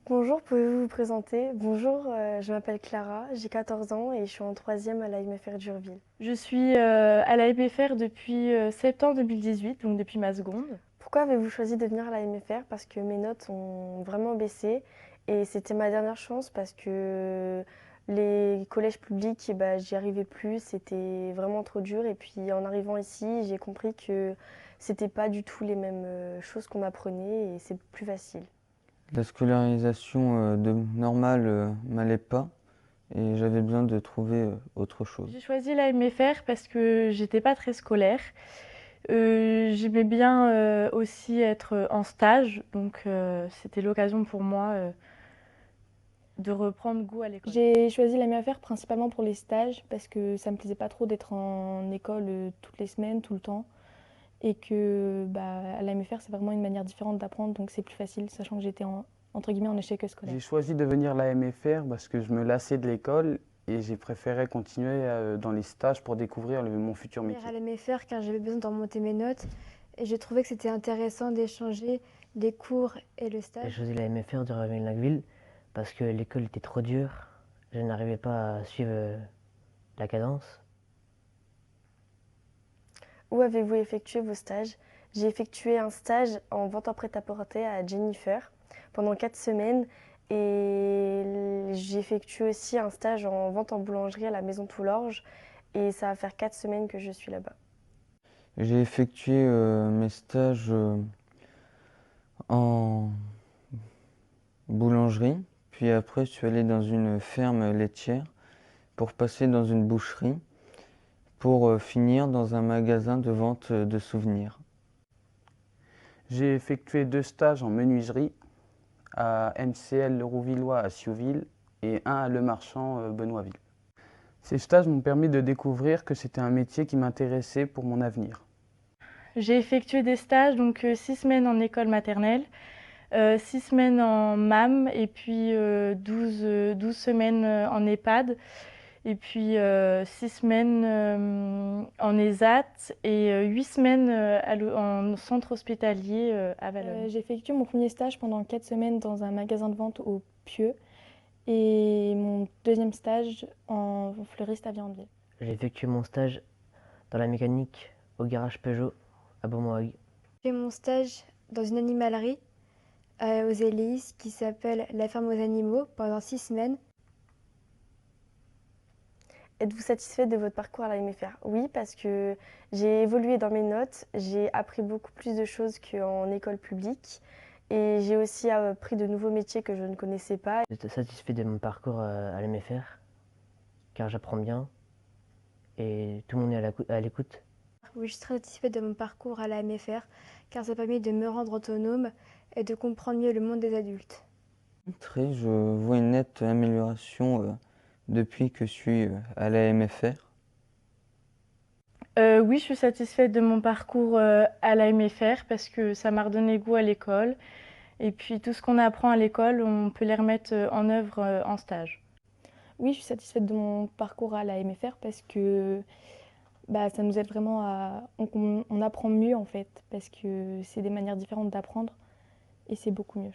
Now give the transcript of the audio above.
Bonjour, pouvez-vous vous présenter? Bonjour, je m'appelle Clara, j'ai 14 ans et je suis en troisième à l'AMFR d'Urville. Je suis à la MFR depuis septembre 2018, donc depuis ma seconde. Pourquoi avez-vous choisi de venir à l'AMFR? Parce que mes notes ont vraiment baissé et c'était ma dernière chance parce que les collèges publics, j'y arrivais plus, c'était vraiment trop dur. Et puis en arrivant ici, j'ai compris que c'était pas du tout les mêmes choses qu'on apprenait et c'est plus facile. La scolarisation normale m'allait pas et j'avais besoin de trouver autre chose. J'ai choisi la MFR parce que j'étais pas très scolaire. J'aimais bien aussi être en stage, donc c'était l'occasion pour moi de reprendre goût à l'école. J'ai choisi la MFR principalement pour les stages parce que ça me plaisait pas trop d'être en école toutes les semaines, tout le temps. Et que à la MFR, c'est vraiment une manière différente d'apprendre, donc c'est plus facile, sachant que j'étais entre guillemets en échec scolaire. J'ai choisi de venir à la MFR parce que je me lassais de l'école et j'ai préféré continuer dans les stages pour découvrir mon futur Venir métier. à l'MFR car j'avais besoin de remonter mes notes et j'ai trouvé que c'était intéressant d'échanger les cours et le J'ai stage. choisi la MFR de Réveil-Lacville parce que l'école était trop dure. Je n'arrivais pas à suivre la cadence. Où avez-vous effectué vos stages? J'ai effectué un stage en vente en prêt-à-porter à Jennifer pendant 4 semaines et j'ai effectué aussi un stage en vente en boulangerie à la Maison Toulorge et ça va faire 4 semaines que je suis là-bas. J'ai effectué mes stages en boulangerie, puis après je suis allé dans une ferme laitière pour passer dans une boucherie, pour finir dans un magasin de vente de souvenirs. J'ai effectué 2 stages en menuiserie à MCL Le Rouvillois à Siouville et un à Le Marchand Benoîtville. Ces stages m'ont permis de découvrir que c'était un métier qui m'intéressait pour mon avenir. J'ai effectué des stages, donc 6 semaines en école maternelle, 6 semaines en MAM et puis 12 semaines en EHPAD. Et puis 6 semaines en ESAT et 8 semaines en centre hospitalier à Valognes. J'ai effectué mon premier stage pendant 4 semaines dans un magasin de vente au Pieux et mon deuxième stage en fleuriste à Viandeville. J'ai effectué mon stage dans la mécanique au garage Peugeot à Beaumont. J'ai fait mon stage dans une animalerie aux Hélices qui s'appelle La ferme aux animaux pendant 6 semaines. Êtes-vous satisfait de votre parcours à la MFR? Oui, parce que j'ai évolué dans mes notes, j'ai appris beaucoup plus de choses qu'en école publique et j'ai aussi appris de nouveaux métiers que je ne connaissais pas. J'étais satisfait de mon parcours à l'MFR car j'apprends bien et tout le monde est à l'écoute. Oui, je suis très satisfaite de mon parcours à la MFR car ça a permis de me rendre autonome et de comprendre mieux le monde des adultes. Je vois une nette amélioration depuis que je suis à la MFR. Oui, je suis satisfaite de mon parcours à la MFR parce que ça m'a redonné goût à l'école. Et puis tout ce qu'on apprend à l'école, on peut les remettre en œuvre en stage. Oui, je suis satisfaite de mon parcours à la MFR parce que ça nous aide vraiment on apprend mieux en fait, parce que c'est des manières différentes d'apprendre et c'est beaucoup mieux.